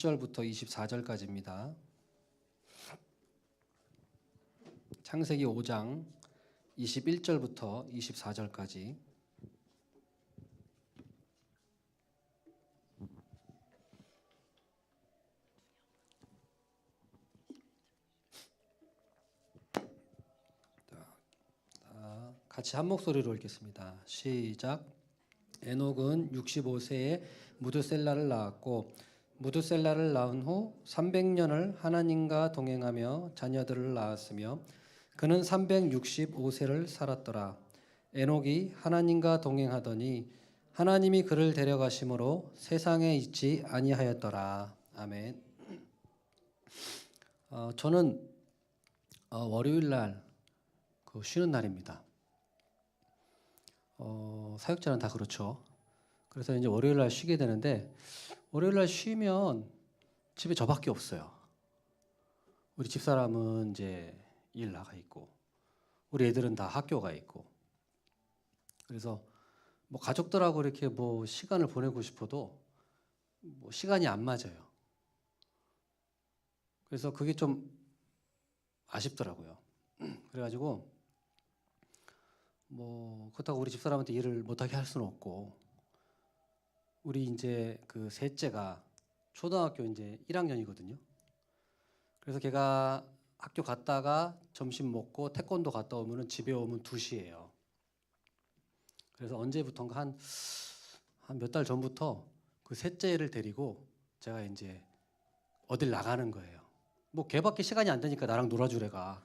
1절부터 24절까지입니다. 창세기 5장 21절부터 24절까지. 같이 한 목소리로 읽겠습니다. 시작. 에녹은 65세에 무드셀라를 낳았고 무드셀라를 낳은 후 300년을 하나님과 동행하며 자녀들을 낳았으며 그는 365세를 살았더라. 에녹이 하나님과 동행하더니 하나님이 그를 데려가심으로 세상에 있지 아니하였더라. 아멘. 저는 월요일 날 쉬는 날입니다. 사역자는 다 그렇죠. 그래서 이제 월요일 날 쉬게 되는데 월요일 날 쉬면 집에 저밖에 없어요. 우리 집사람은 이제 일 나가 있고 우리 애들은 다 학교가 있고 그래서 뭐 가족들하고 이렇게 뭐 시간을 보내고 싶어도 뭐 시간이 안 맞아요. 그래서 그게 좀 아쉽더라고요. 그래가지고 뭐 그렇다고 우리 집사람한테 일을 못하게 할 수는 없고 우리 이제 그 셋째가 초등학교 이제 1학년이거든요. 그래서 걔가 학교 갔다가 점심 먹고 태권도 갔다 오면은 집에 오면 2시예요. 그래서 언제부턴가 한 몇 달 전부터 그 셋째를 데리고 제가 이제 어딜 나가는 거예요. 뭐 걔밖에 시간이 안 되니까 나랑 놀아줄 애가.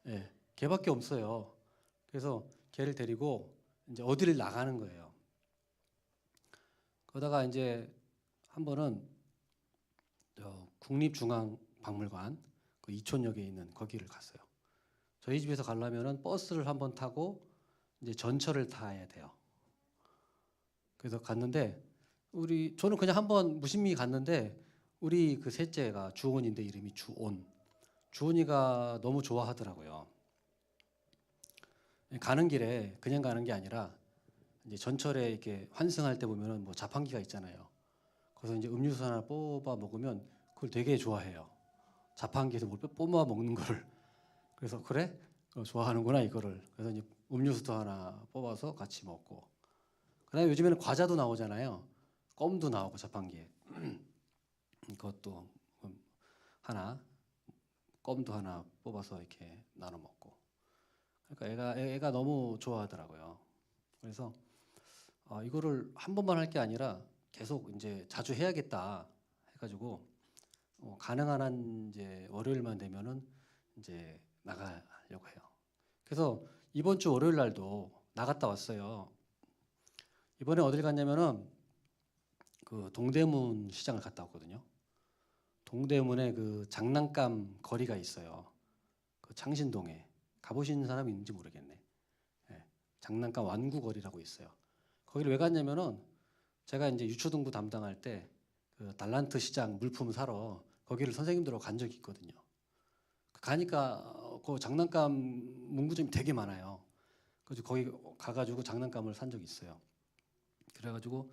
예, 걔밖에 없어요. 그래서 걔를 데리고 이제 어디를 나가는 거예요. 그러다가 이제 한 번은 국립중앙박물관 그 이촌역에 있는 거기를 갔어요. 저희 집에서 가려면은 버스를 한번 타고 이제 전철을 타야 돼요. 그래서 갔는데 저는 그냥 한번 무심히 갔는데 우리 그 셋째가 주온인데 이름이 주온이가 너무 좋아하더라고요. 가는 길에 그냥 가는 게 아니라 이제 전철에 이렇게 환승할 때 보면은 뭐 자판기가 있잖아요. 그래서 이제 음료수 하나 뽑아 먹으면 그걸 되게 좋아해요. 자판기에서 뭘 뽑아 먹는 거를. 그래서 그래? 좋아하는구나 이거를. 그래서 이제 음료수도 하나 뽑아서 같이 먹고. 그다음에 요즘에는 과자도 나오잖아요. 껌도 나오고 자판기에. 그것도 하나, 껌도 하나 뽑아서 이렇게 나눠 먹고. 그러니까 애가 너무 좋아하더라고요. 그래서 이거를 한 번만 할 게 아니라 계속 이제 자주 해야겠다 해가지고 가능한 한 이제 월요일만 되면은 이제 나가려고 해요. 그래서 이번 주 월요일 날도 나갔다 왔어요. 이번에 어딜 갔냐면은 그 동대문 시장을 갔다 왔거든요. 동대문에 그 장난감 거리가 있어요. 그 창신동에 가보신 사람이 있는지 모르겠네. 네, 장난감 완구 거리라고 있어요. 거기를 왜 갔냐면은 제가 이제 유초등부 담당할 때 그 달란트 시장 물품 사러 거기를 선생님들하고 간 적이 있거든요. 가니까 그 장난감 문구점이 되게 많아요. 그래서 거기 가가지고 장난감을 산 적이 있어요. 그래가지고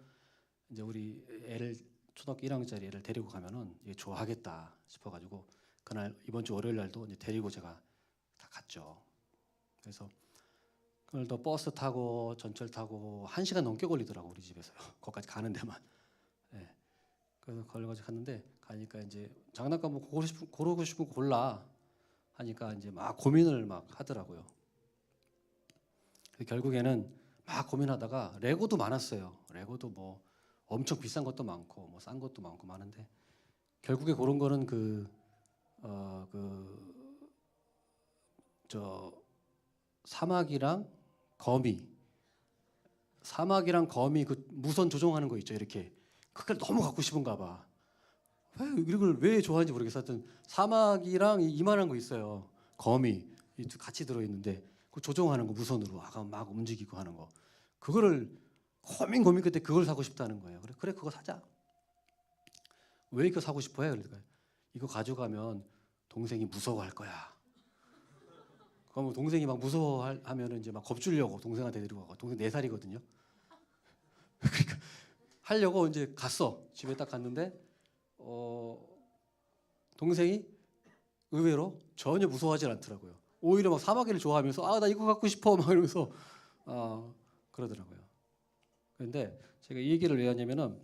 이제 우리 애를 초등학교 1학년짜리 애를 데리고 가면은 이게 좋아하겠다 싶어가지고 그날 이번 주 월요일 날도 이제 데리고 제가 다 갔죠. 그래서 그날도 버스 타고 전철 타고 1시간 넘게 걸리더라고 우리 집에서요. 거기까지 가는 데만. 네. 그래서 걸려가지고 갔는데 가니까 이제 장난감 뭐 고르고 싶은 거 골라 하니까 이제 막 고민을 막 하더라고요. 결국에는 막 고민하다가 레고도 많았어요. 레고도 뭐 엄청 비싼 것도 많고 뭐 싼 것도 많고 많은데 결국에 고른 거는 사막이랑 거미 그 무선 조종하는 거 있죠. 이렇게 그걸 너무 갖고 싶은가 봐. 이걸 왜 좋아하는지 모르겠어. 하여튼 사막이랑 이만한 거 있어요. 거미 같이 들어있는데 그 조종하는 거 무선으로 막 움직이고 하는 거. 그거를 고민 끝에 그걸 사고 싶다는 거예요. 그래 그거 사자. 왜 이거 사고 싶어요? 그러니까 이거 가져가면 동생이 무서워할 거야. 그러면 동생이 막 무서워하면 이제 막 겁주려고 동생한테 데리고 가고 동생 4살이거든요. 그러니까 하려고 이제 갔어. 집에 딱 갔는데 동생이 의외로 전혀 무서워하지 않더라고요. 오히려 막 사마귀를 좋아하면서 나 이거 갖고 싶어 막 이러면서 그러더라고요. 그런데 제가 이 얘기를 왜 하냐면은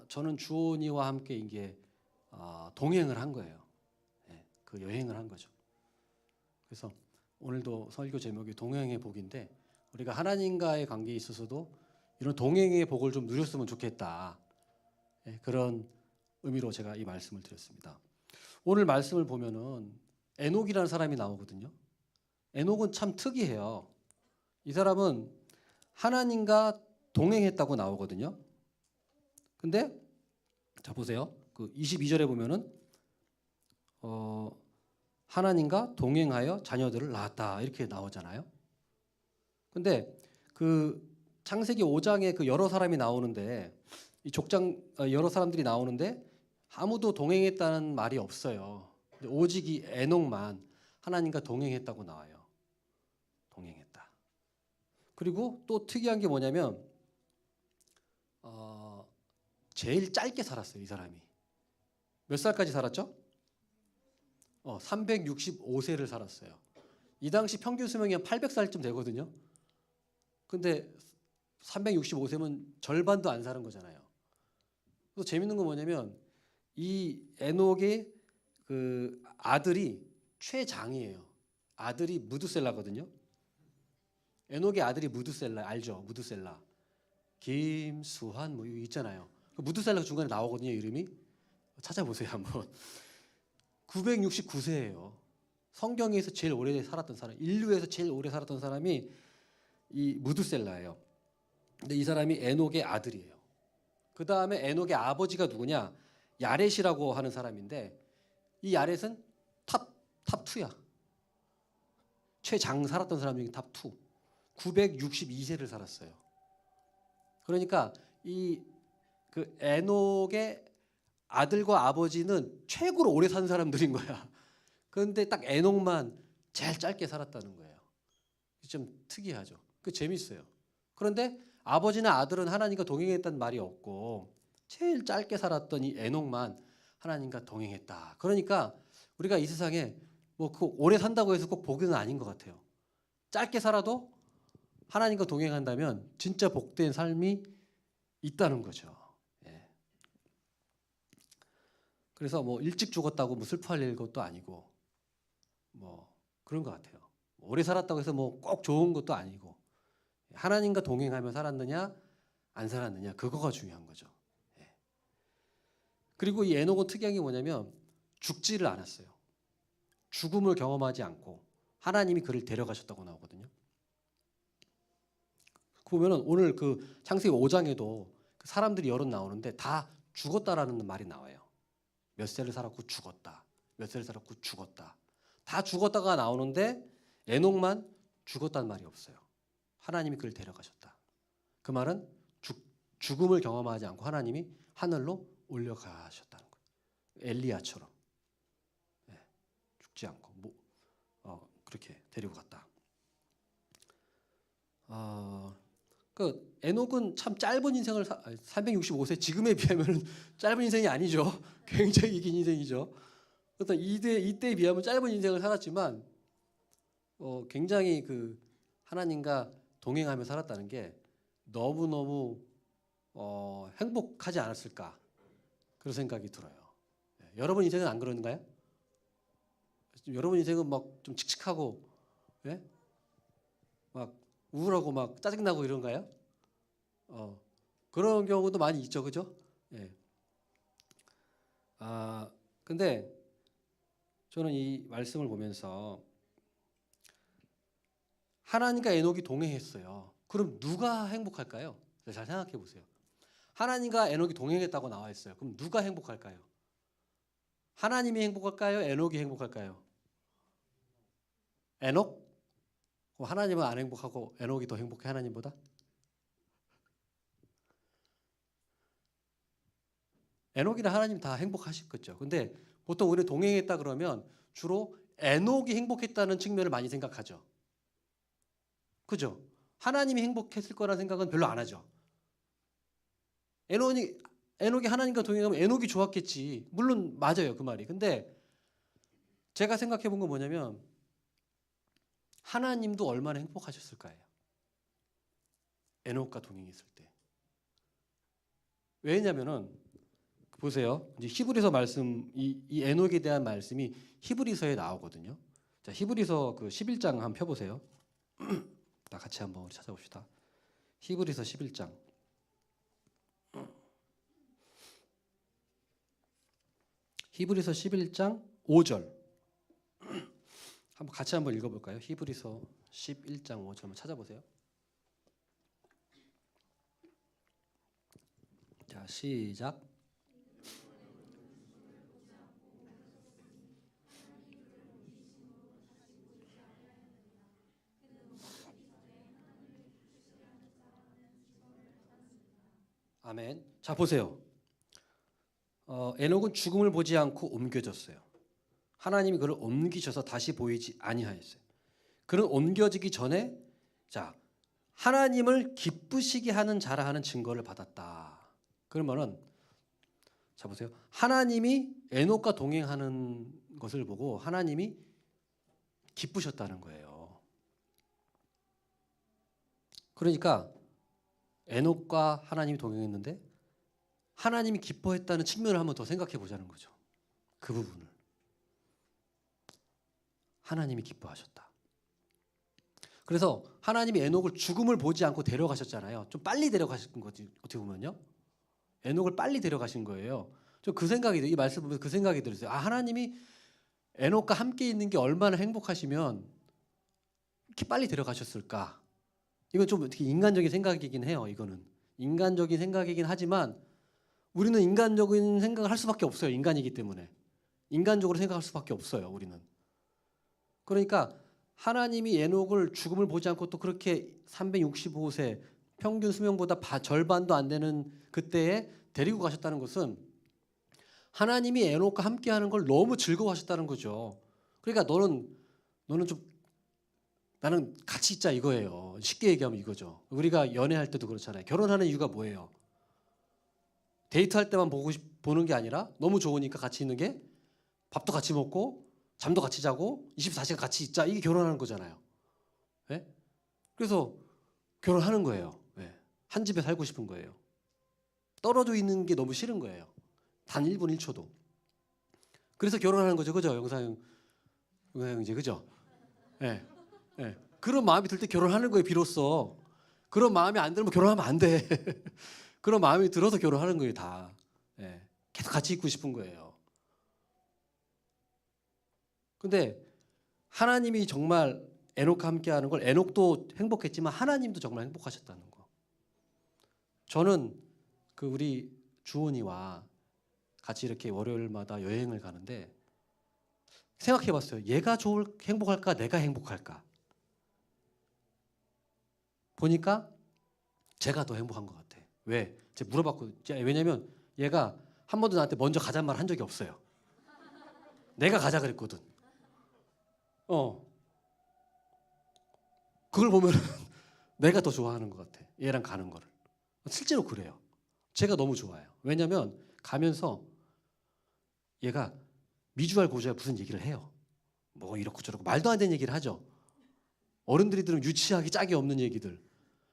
저는 주온이와 함께 이게 동행을 한 거예요. 예, 그 여행을 한 거죠. 그래서 오늘도 설교 제목이 동행의 복인데 우리가 하나님과의 관계에 있어서도 이런 동행의 복을 좀 누렸으면 좋겠다. 예, 그런 의미로 제가 이 말씀을 드렸습니다. 오늘 말씀을 보면은 에녹이라는 사람이 나오거든요. 에녹은 참 특이해요. 이 사람은 하나님과 동행했다고 나오거든요. 근데 자 보세요. 그 22절에 보면은 하나님과 동행하여 자녀들을 낳았다 이렇게 나오잖아요. 근데 그 창세기 5장에 그 여러 사람이 나오는데 이 족장 여러 사람들이 나오는데 아무도 동행했다는 말이 없어요. 근데 오직 이 에녹만 하나님과 동행했다고 나와요. 동행했다. 그리고 또 특이한 게 뭐냐면 제일 짧게 살았어요. 이 사람이. 몇 살까지 살았죠? 365세를 살았어요. 이 당시 평균 수명이 한 800살쯤 되거든요. 근데 365세면 절반도 안 사는 거잖아요. 그래서 재밌는 건 뭐냐면 이 에녹의 그 아들이 최장이에요. 아들이 무두셀라거든요. 에녹의 아들이 무두셀라 알죠? 무두셀라. 김수환 뭐 있잖아요. 무두셀라 중간에 나오거든요. 이름이. 찾아보세요 한번. 969세예요. 성경에서 제일 오래 살았던 사람, 인류에서 제일 오래 살았던 사람이 이 무두셀라예요. 근데 이 사람이 에녹의 아들이에요. 그 다음에 에녹의 아버지가 누구냐? 야렛이라고 하는 사람인데 이 야렛은 탑 2야. 최장 살았던 사람 중에 탑 2. 962세를 살았어요. 그러니까 이 그 에녹의 아들과 아버지는 최고로 오래 산 사람들인 거야. 그런데 딱 에녹만 제일 짧게 살았다는 거예요. 좀 특이하죠. 그 재밌어요. 그런데 아버지나 아들은 하나님과 동행했다는 말이 없고 제일 짧게 살았던 이 에녹만 하나님과 동행했다. 그러니까 우리가 이 세상에 뭐 그 오래 산다고 해서 꼭 복은 아닌 것 같아요. 짧게 살아도 하나님과 동행한다면 진짜 복된 삶이 있다는 거죠. 예. 그래서 뭐 일찍 죽었다고 뭐 슬퍼할 것도 아니고 뭐 그런 것 같아요. 오래 살았다고 해서 뭐 꼭 좋은 것도 아니고 하나님과 동행하며 살았느냐 안 살았느냐 그거가 중요한 거죠. 예. 그리고 이 에녹은 특이한 게 뭐냐면 죽지를 않았어요. 죽음을 경험하지 않고 하나님이 그를 데려가셨다고 나오거든요. 보면은 오늘 그 창세기 5장에도 그 사람들이 여럿 나오는데 다 죽었다라는 말이 나와요. 몇 세를 살았고 죽었다. 몇 세를 살았고 죽었다. 다 죽었다가 나오는데 에녹만 죽었다는 말이 없어요. 하나님이 그를 데려가셨다. 그 말은 죽음을 경험하지 않고 하나님이 하늘로 올려가셨다는 거예요. 엘리야처럼 죽지 않고 그렇게 데리고 갔다. 그 에녹은 참 짧은 인생을 365세 지금에 비하면 짧은 인생이 아니죠. 굉장히 긴 인생이죠. 어떤 이때에 비하면 짧은 인생을 살았지만 굉장히 그 하나님과 동행하며 살았다는 게 너무너무 행복하지 않았을까 그런 생각이 들어요. 여러분 인생은 안 그런가요? 여러분 인생은 막 좀 칙칙하고 막 우울하고 막 짜증나고 이런가요? 그런 경우도 많이 있죠, 그죠? 예. 근데 저는 이 말씀을 보면서 하나님과 에녹이 동행했어요. 그럼 누가 행복할까요? 잘 생각해 보세요. 하나님과 에녹이 동행했다고 나와 있어요. 그럼 누가 행복할까요? 하나님이 행복할까요? 에녹이 행복할까요? 에녹? 그럼 하나님은 안 행복하고 에녹이 더 행복해 하나님보다? 에녹이나 하나님 다 행복하시겠죠. 근데 보통 우리 동행했다 그러면 주로 에녹이 행복했다는 측면을 많이 생각하죠. 그죠? 하나님이 행복했을 거라는 생각은 별로 안 하죠. 에녹이 하나님과 동행하면 에녹이 좋았겠지. 물론 맞아요, 그 말이. 근데 제가 생각해 본 건 뭐냐면 하나님도 얼마나 행복하셨을까요? 에녹과 동행했을 때. 왜냐면은 보세요. 이제 히브리서 말씀 이 에녹에 대한 말씀이 히브리서에 나오거든요. 자, 히브리서 그 11장 한번 펴 보세요. 다 같이 한번 우리 찾아봅시다. 히브리서 11장. 히브리서 11장 5절. 한번 같이 한번 읽어 볼까요? 히브리서 11장 5절 한번 찾아보세요. 자, 시작. 아멘. 자, 보세요. 에녹은 죽음을 보지 않고 옮겨졌어요. 하나님이 그를 옮기셔서 다시 보이지 아니하였어요. 그는 옮겨지기 전에 자, 하나님을 기쁘시게 하는 자라 하는 증거를 받았다. 그러면은 자 보세요. 하나님이 에녹과 동행하는 것을 보고 하나님이 기쁘셨다는 거예요. 그러니까 에녹과 하나님이 동행했는데 하나님이 기뻐했다는 측면을 한번 더 생각해 보자는 거죠. 그 부분을. 하나님이 기뻐하셨다. 그래서 하나님이 에녹을 죽음을 보지 않고 데려가셨잖아요. 좀 빨리 데려가신 거지 어떻게 보면요. 에녹을 빨리 데려가신 거예요. 좀 그 생각이 이 말씀 보면서 그 생각이 들었어요. 아, 하나님이 에녹과 함께 있는 게 얼마나 행복하시면 이렇게 빨리 데려가셨을까? 이건 좀 어떻게 인간적인 생각이긴 해요. 이거는 인간적인 생각이긴 하지만 우리는 인간적인 생각을 할 수밖에 없어요. 인간이기 때문에 인간적으로 생각할 수밖에 없어요. 우리는. 그러니까 하나님이 에녹을 죽음을 보지 않고 또 그렇게 365세 평균 수명보다 절반도 안 되는 그때에 데리고 가셨다는 것은 하나님이 에녹과 함께하는 걸 너무 즐거워하셨다는 거죠. 그러니까 너는 좀 나는 같이 있자 이거예요. 쉽게 얘기하면 이거죠. 우리가 연애할 때도 그렇잖아요. 결혼하는 이유가 뭐예요? 데이트할 때만 보는 게 아니라 너무 좋으니까 같이 있는 게 밥도 같이 먹고 잠도 같이 자고 24시간 같이 있자 이게 결혼하는 거잖아요. 네? 그래서 결혼하는 거예요. 네. 한 집에 살고 싶은 거예요. 떨어져 있는 게 너무 싫은 거예요. 단 1분 1초도. 그래서 결혼하는 거죠. 그죠? 영상 이제 그죠? 네. 네. 그런 마음이 들 때 결혼하는 거예요. 비로소. 그런 마음이 안 들면 결혼하면 안 돼. 그런 마음이 들어서 결혼하는 거예요. 다. 네. 계속 같이 있고 싶은 거예요. 근데 하나님이 정말 에녹과 함께하는 걸 에녹도 행복했지만 하나님도 정말 행복하셨다는 거. 저는 그 우리 주원이와 같이 이렇게 월요일마다 여행을 가는데 생각해봤어요. 얘가 행복할까? 내가 행복할까? 보니까 제가 더 행복한 것 같아. 왜? 제가 물어봤고 왜냐면 얘가 한 번도 나한테 먼저 가자는 말 한 적이 없어요. 내가 가자 그랬거든. 그걸 보면 내가 더 좋아하는 것 같아. 얘랑 가는 거를. 실제로 그래요. 제가 너무 좋아요. 왜냐면 가면서 얘가 미주알 고주알 무슨 얘기를 해요. 뭐 이렇고 저렇고 말도 안 되는 얘기를 하죠. 어른들이 들으면 유치하기 짝이 없는 얘기들.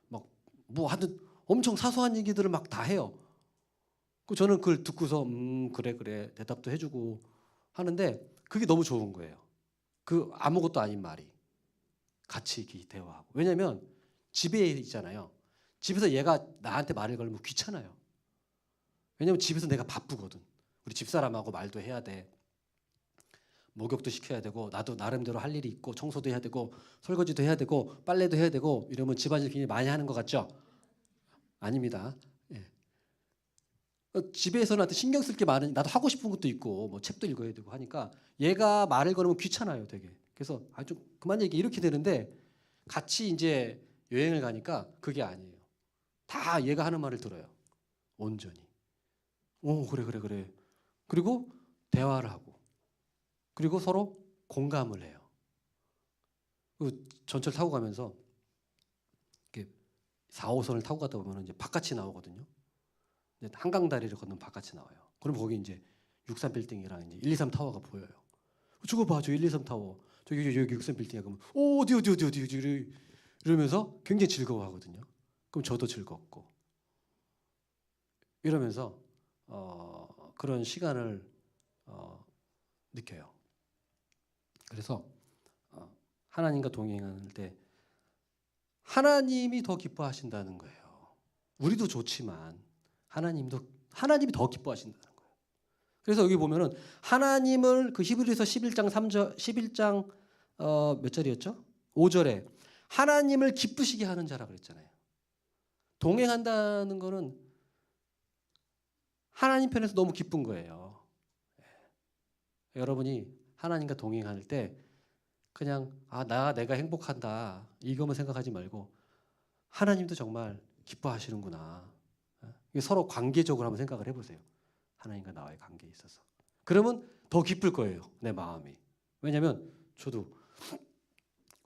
막 뭐 하여튼 엄청 사소한 얘기들을 막 다 해요. 저는 그걸 듣고서 그래 대답도 해주고 하는데 그게 너무 좋은 거예요. 그 아무것도 아닌 말이 같이 이렇게 대화하고. 왜냐면 집에 있잖아요. 집에서 얘가 나한테 말을 걸면 귀찮아요. 왜냐면 집에서 내가 바쁘거든. 우리 집사람하고 말도 해야 돼. 목욕도 시켜야 되고 나도 나름대로 할 일이 있고 청소도 해야 되고 설거지도 해야 되고 빨래도 해야 되고 이러면 집안일 굉장히 많이 하는 것 같죠? 아닙니다. 예. 집에서 나한테 신경 쓸 게 많으니 나도 하고 싶은 것도 있고 뭐 책도 읽어야 되고 하니까 얘가 말을 걸으면 귀찮아요, 되게. 그래서 좀 그만 얘기 이렇게 되는데 같이 이제 여행을 가니까 그게 아니에요. 다 얘가 하는 말을 들어요. 온전히. 오, 그래. 그리고 대화를 하고. 그리고 서로 공감을 해요. 그 전철 타고 가면서 이렇게 4호선을 타고 가다 보면 이제 바깥이 나오거든요. 이제 한강 다리를 건너면 바깥이 나와요. 그럼 거기 이제 63 빌딩이랑 이제 123 타워가 보여요. 저거 봐, 저 123 타워. 저기 63 빌딩이야. 그러면 어디 이러면서 굉장히 즐거워하거든요. 그럼 저도 즐겁고 이러면서 그런 시간을 느껴요. 그래서 하나님과 동행할 때 하나님이 더 기뻐하신다는 거예요. 우리도 좋지만 하나님이 더 기뻐하신다는 거예요. 그래서 여기 보면은 하나님을 그 히브리서 11장 3절 11장 몇 절이었죠? 5절에 하나님을 기쁘시게 하는 자라 그랬잖아요. 동행한다는 거는 하나님 편에서 너무 기쁜 거예요. 여러분이 하나님과 동행할 때 그냥 내가 행복한다 이거만 생각하지 말고 하나님도 정말 기뻐하시는구나. 서로 관계적으로 한번 생각을 해보세요. 하나님과 나와의 관계에 있어서. 그러면 더 기쁠 거예요. 내 마음이. 왜냐하면 저도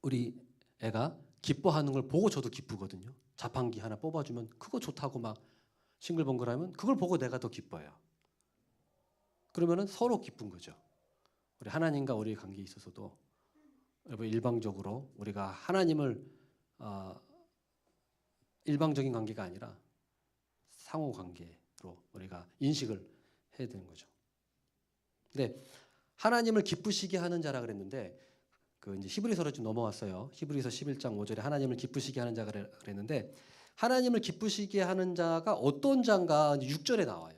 우리 애가 기뻐하는 걸 보고 저도 기쁘거든요. 자판기 하나 뽑아주면 그거 좋다고 막 싱글벙글하면 그걸 보고 내가 더 기뻐요. 그러면은 서로 기쁜 거죠. 우리 하나님과 우리의 관계에 있어서도 여러분 일방적으로 우리가 하나님을 일방적인 관계가 아니라 상호 관계로 우리가 인식을 해야 되는 거죠. 근데 하나님을 기쁘시게 하는 자라 그랬는데 그 이제 히브리서로 좀 넘어왔어요. 히브리서 11장 5절에 하나님을 기쁘시게 하는 자가 그랬는데 하나님을 기쁘시게 하는 자가 어떤 자인가 6절에 나와요.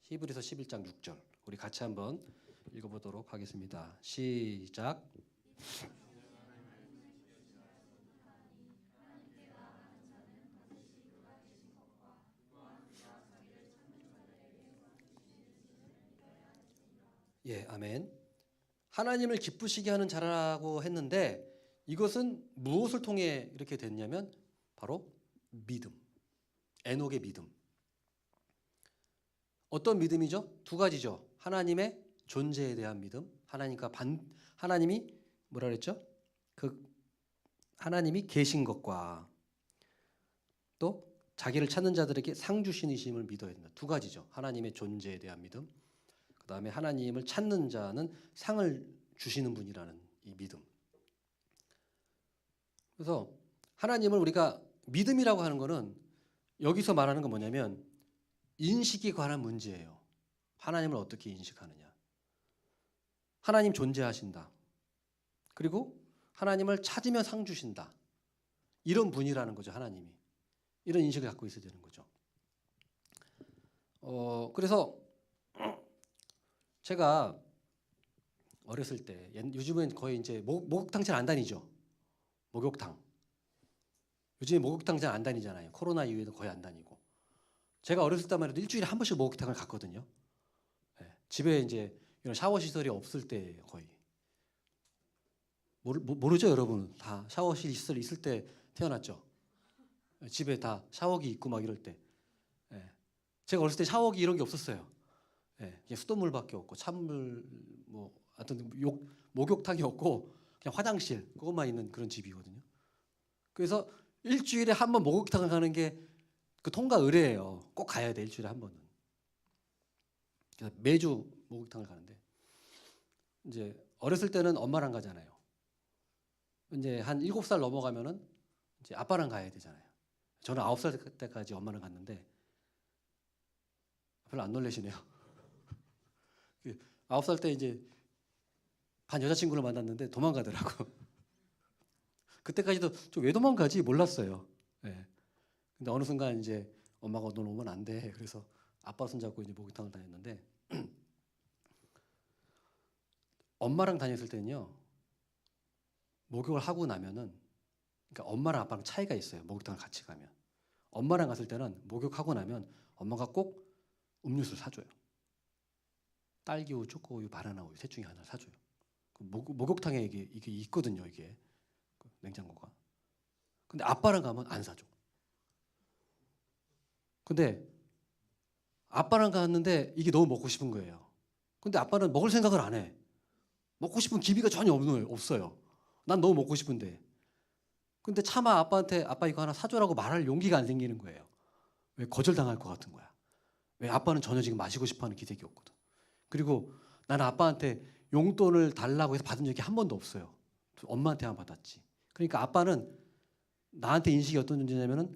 히브리서 11장 6절. 우리 같이 한번 읽어보도록 하겠습니다. 시작. 예, 아멘. 하나님을 기쁘시게 하는 자라고 했는데 이것은 무엇을 통해 이렇게 됐냐면 바로 믿음. 에녹의 믿음. 어떤 믿음이죠? 두 가지죠. 하나님의 존재에 대한 믿음. 하나님이 뭐라 그랬죠? 그 하나님이 계신 것과 또 자기를 찾는 자들에게 상 주시심을 믿어야 된다. 두 가지죠. 하나님의 존재에 대한 믿음. 그다음에 하나님을 찾는 자는 상을 주시는 분이라는 이 믿음. 그래서 하나님을 우리가 믿음이라고 하는 것은 여기서 말하는 건 뭐냐면 인식에 관한 문제예요. 하나님을 어떻게 인식하느냐. 하나님 존재하신다. 그리고 하나님을 찾으면 상 주신다. 이런 분이라는 거죠. 하나님이. 이런 인식을 갖고 있어야 되는 거죠. 그래서 제가 어렸을 때 요즘은 거의 이제 목욕탕 잘 안 다니죠. 목욕탕. 요즘에 목욕탕 잘 안 다니잖아요. 코로나 이후에도 거의 안 다니고. 제가 어렸을 때만 해도 일주일에 한 번씩 목욕탕을 갔거든요. 네. 집에 이제 이런 샤워 시설이 없을 때 거의. 모르죠, 여러분? 다 샤워 시설 있을 때 태어났죠. 집에 다 샤워기 있고 막 이럴 때. 네. 제가 어렸을 때 샤워기 이런 게 없었어요. 네. 그냥 수돗물밖에 없고 찬물 뭐 하여튼 목욕탕이 없고 그냥 화장실 그것만 있는 그런 집이거든요. 그래서 일주일에 한 번 목욕탕을 가는 게 그 통과 의례예요. 꼭 가야 돼 일주일에 한 번은. 그래서 매주 목욕탕을 가는데 이제 어렸을 때는 엄마랑 가잖아요. 이제 한 7살 넘어가면은 이제 아빠랑 가야 되잖아요. 저는 9살 때까지 엄마랑 갔는데 별로 안 놀라시네요. 9살 때 이제 반 여자친구를 만났는데 도망가더라고. 그때까지도 좀 왜 도망가지 몰랐어요. 네. 근데 어느 순간 이제 엄마가 너 오면 안 돼. 그래서 아빠 손잡고 이제 목욕탕을 다녔는데 엄마랑 다녔을 때는요. 목욕을 하고 나면은 그러니까 엄마랑 아빠랑 차이가 있어요. 목욕탕을 같이 가면. 엄마랑 갔을 때는 목욕하고 나면 엄마가 꼭 음료수를 사줘요. 딸기우유, 초코우유, 바나나우유 셋 중에 하나 사줘요. 목욕탕에 이게 있거든요. 이게 냉장고가. 근데 아빠랑 가면 안 사줘. 근데 아빠랑 갔는데 이게 너무 먹고 싶은 거예요. 근데 아빠는 먹을 생각을 안 해. 먹고 싶은 기미가 전혀 없어요. 난 너무 먹고 싶은데. 근데 차마 아빠한테 아빠 이거 하나 사줘라고 말할 용기가 안 생기는 거예요. 왜 거절당할 것 같은 거야. 왜? 아빠는 전혀 지금 마시고 싶어하는 기색이 없거든. 그리고 나는 아빠한테 용돈을 달라고 해서 받은 적이 한 번도 없어요. 엄마한테만 받았지. 그러니까 아빠는 나한테 인식이 어떤 존재냐면은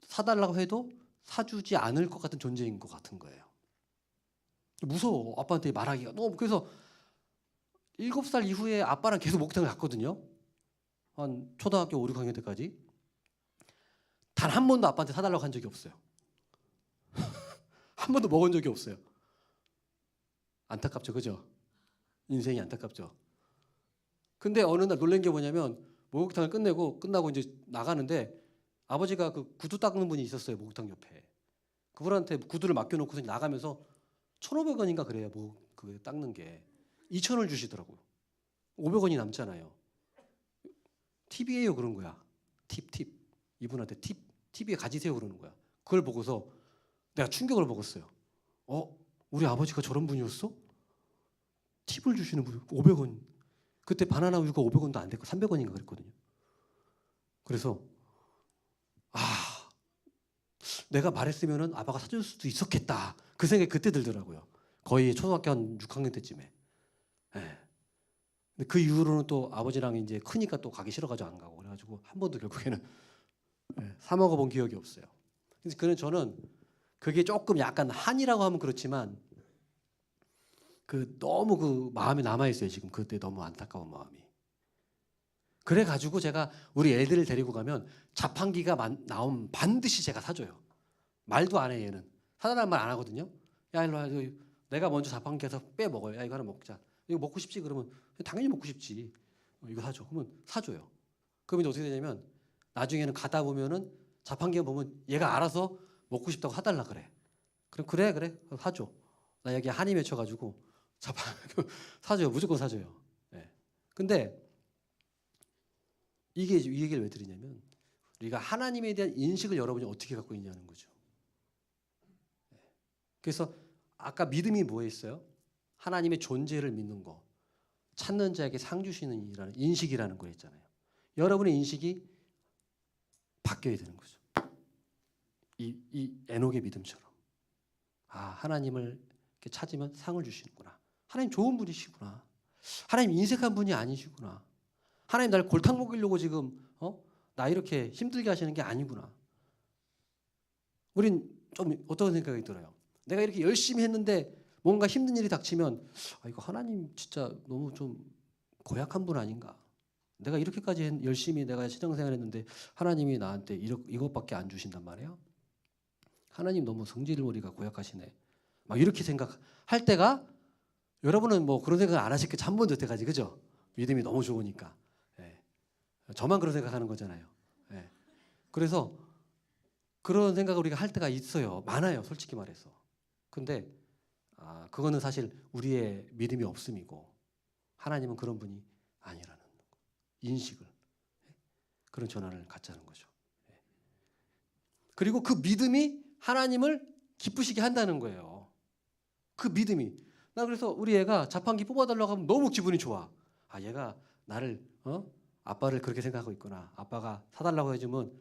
사달라고 해도 사주지 않을 것 같은 존재인 것 같은 거예요. 무서워. 아빠한테 말하기가 너무. 그래서 7살 이후에 아빠랑 계속 목욕탕을 갔거든요. 한 초등학교 5, 6학년 때까지. 단 한 번도 아빠한테 사달라고 한 적이 없어요. 한 번도 먹은 적이 없어요. 안타깝죠, 그죠? 인생이 안타깝죠. 근데 어느 날 놀란 게 뭐냐면 목욕탕을 끝나고 이제 나가는데 아버지가 그 구두 닦는 분이 있었어요, 목욕탕 옆에. 그분한테 구두를 맡겨놓고서 나가면서 1,500원인가 그래요, 그 닦는 게. 2,000원을 주시더라고요. 500원이 남잖아요. 팁이에요, 그런 거야. 팁. 이분한테 팁에 가지세요, 그러는 거야. 그걸 보고서 내가 충격을 먹었어요. 우리 아버지가 저런 분이었어? 팁을 주시는 분, 500원. 그때 바나나 우유가 500원도 안 됐고 300원인가 그랬거든요. 그래서 내가 말했으면은 아빠가 사줄 수도 있었겠다. 그 생각이 그때 들더라고요. 거의 초등학교 한 6학년 때쯤에. 네. 근데 그 이후로는 또 아버지랑 이제 크니까 또 가기 싫어가지고 안 가고 그래가지고 한 번도 결국에는 사 먹어본 기억이 없어요. 그래서 저는 그게 조금 약간 한이라고 하면 그렇지만 너무 그 마음이 남아 있어요. 지금 그때 너무 안타까운 마음이. 그래가지고 제가 우리 애들을 데리고 가면 자판기가 나오면 반드시 제가 사줘요. 말도 안 해 얘는. 사달라는 말 안 하거든요. 야 일로 와. 내가 먼저 자판기에서 빼 먹어요. 야 이거 하나 먹자. 이거 먹고 싶지? 그러면 당연히 먹고 싶지. 이거 사줘. 그러면 사줘요. 그러면 어떻게 되냐면 나중에는 가다 보면은 자판기에 보면 얘가 알아서 먹고 싶다고 사달라 그래. 그럼 그래 사줘. 나 여기 한이 맺혀가지고 사줘요. 무조건 사줘요. 네. 근데 이 얘기를 왜 드리냐면 우리가 하나님에 대한 인식을 여러분이 어떻게 갖고 있냐는 거죠. 그래서 아까 믿음이 뭐였어요? 하나님의 존재를 믿는 거. 찾는 자에게 상 주시는 이라는 인식이라는 거였잖아요. 여러분의 인식이 바뀌어야 되는 거죠. 이 에녹의 믿음처럼. 하나님을 이렇게 찾으면 상을 주시는구나. 하나님 좋은 분이시구나. 하나님 인색한 분이 아니시구나. 하나님 날 골탕 먹이려고 지금 나 이렇게 힘들게 하시는 게 아니구나. 우린 좀 어떤 생각이 들어요? 내가 이렇게 열심히 했는데 뭔가 힘든 일이 닥치면 이거 하나님 진짜 너무 좀 고약한 분 아닌가? 내가 이렇게까지 열심히 내가 신앙생활했는데 하나님이 나한테 이것밖에 안 주신단 말이에요? 하나님 너무 성질머리가 고약하시네. 막 이렇게 생각할 때가 여러분은 뭐 그런 생각 안 하실겠죠. 한 번도 여태까지 그죠? 믿음이 너무 좋으니까. 저만 그런 생각하는 거잖아요. 그래서 그런 생각을 우리가 할 때가 있어요. 많아요. 솔직히 말해서. 근데 그거는 사실 우리의 믿음이 없음이고 하나님은 그런 분이 아니라는 인식을 그런 전환을 갖자는 거죠. 그리고 그 믿음이 하나님을 기쁘시게 한다는 거예요. 그 믿음이. 나 그래서 우리 애가 자판기 뽑아달라고 하면 너무 기분이 좋아. 얘가 나를 아빠를 그렇게 생각하고 있구나. 아빠가 사달라고 해주면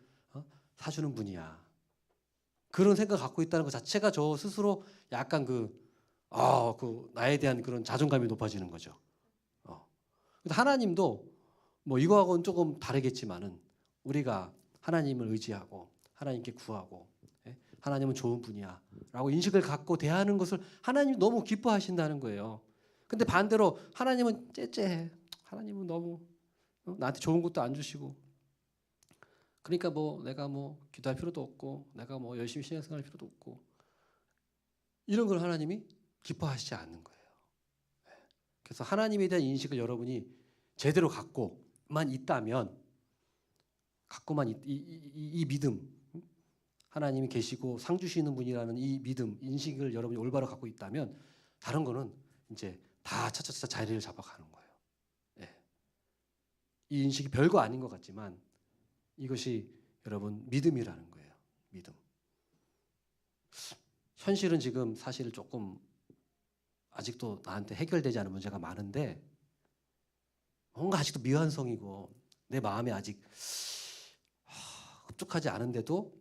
사주는 분이야. 그런 생각 갖고 있다는 것 자체가 저 스스로 약간 나에 대한 그런 자존감이 높아지는 거죠. 하나님도 뭐 이거하고는 조금 다르겠지만은 우리가 하나님을 의지하고 하나님께 구하고 하나님은 좋은 분이야라고 인식을 갖고 대하는 것을 하나님이 너무 기뻐하신다는 거예요. 근데 반대로 하나님은 째째해. 하나님은 너무 나한테 좋은 것도 안 주시고 그러니까 뭐 내가 뭐 기도할 필요도 없고 내가 뭐 열심히 신앙생활할 필요도 없고 이런 걸 하나님이 기뻐하시지 않는 거예요. 그래서 하나님에 대한 인식을 여러분이 제대로 갖고만 있다면 이 믿음 하나님이 계시고 상 주시는 분이라는 이 믿음 인식을 여러분이 올바로 갖고 있다면 다른 거는 이제 다 차차차 자리를 잡아가는 거예요. 이 인식이 별거 아닌 것 같지만 이것이 여러분 믿음이라는 거예요. 믿음. 현실은 지금 사실 조금 아직도 나한테 해결되지 않은 문제가 많은데 뭔가 아직도 미완성이고 내 마음이 아직 흡족하지 않은데도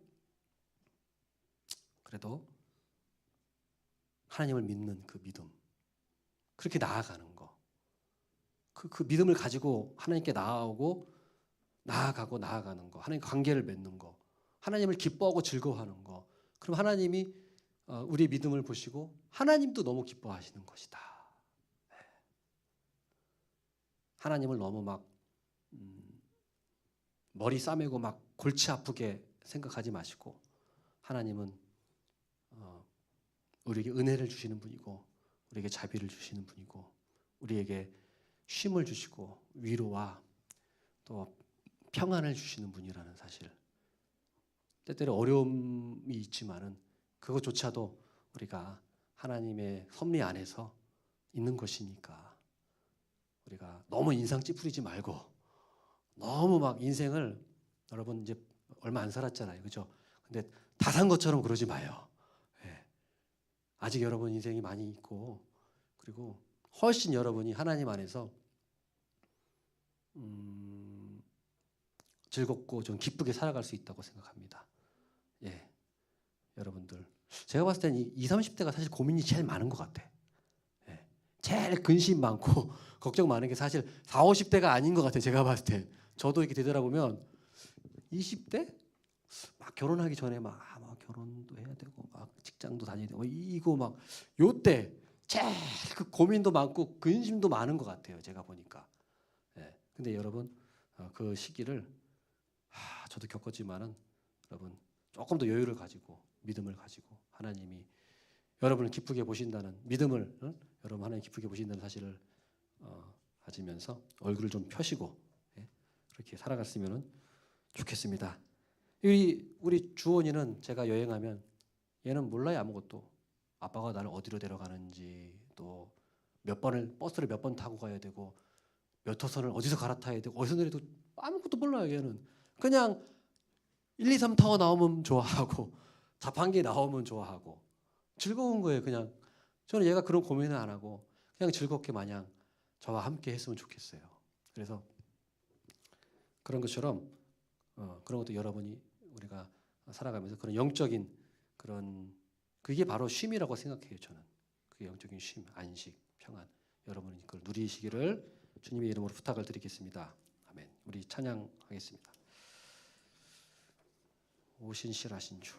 그래도 하나님을 믿는 그 믿음, 그렇게 나아가는 거, 그 믿음을 가지고 하나님께 나아가는 거, 하나님 관계를 맺는 거, 하나님을 기뻐하고 즐거워하는 거. 그럼 하나님이 우리의 믿음을 보시고 하나님도 너무 기뻐하시는 것이다. 하나님을 너무 막 머리 싸매고 막 골치 아프게 생각하지 마시고, 하나님은 우리에게 은혜를 주시는 분이고, 우리에게 자비를 주시는 분이고, 우리에게 쉼을 주시고 위로와 또 평안을 주시는 분이라는 사실. 때때로 어려움이 있지만은 그것조차도 우리가 하나님의 섭리 안에서 있는 것이니까, 우리가 너무 인상 찌푸리지 말고, 너무 막 인생을, 여러분 이제 얼마 안 살았잖아요, 그죠? 근데 다 산 것처럼 그러지 마요. 예. 아직 여러분 인생이 많이 있고, 그리고 훨씬 여러분이 하나님 안에서 즐겁고 좀 기쁘게 살아갈 수 있다고 생각합니다. 예, 여러분들, 제가 봤을 때는 20, 30대가 사실 고민이 제일 많은 것 같아. 예, 제일 근심 많고 걱정 많은 게 사실 40, 50대가 아닌 것 같아요. 제가 봤을 때. 저도 이렇게 되돌아보면 20대 막 결혼하기 전에 막 결혼도 해야 되고 막 직장도 다녀야 되고 이거 막 요때 제일 그 고민도 많고 근심도 많은 것 같아요. 제가 보니까. 예, 근데 여러분 그 시기를 저도 겪었지만은, 여러분 조금 더 여유를 가지고 믿음을 가지고 하나님이 여러분을 기쁘게 보신다는 믿음을, 여러분 하나님 기쁘게 보신다는 사실을 가지면서 얼굴을 좀 펴시고, 예, 그렇게 살아갔으면 좋겠습니다. 우리 주원이는 제가 여행하면 얘는 몰라요, 아무것도. 아빠가 나를 어디로 데려가는지, 또 버스를 몇 번 타고 가야 되고, 몇 호선을 어디서 갈아타야 되고, 어디서 내려도 아무것도 몰라요. 얘는 그냥 1, 2, 3 타워 나오면 좋아하고 자판기 나오면 좋아하고 즐거운 거예요. 그냥 저는 얘가 그런 고민을 안 하고 그냥 즐겁게 마냥 저와 함께 했으면 좋겠어요. 그래서 그런 것처럼 그런 것도 여러분이, 우리가 살아가면서 그런 영적인 그런, 그게 바로 쉼이라고 생각해요. 저는 그게 영적인 쉼, 안식, 평안, 여러분이 그걸 누리시기를 주님의 이름으로 부탁을 드리겠습니다. 아멘. 우리 찬양하겠습니다. 오신실하신 주.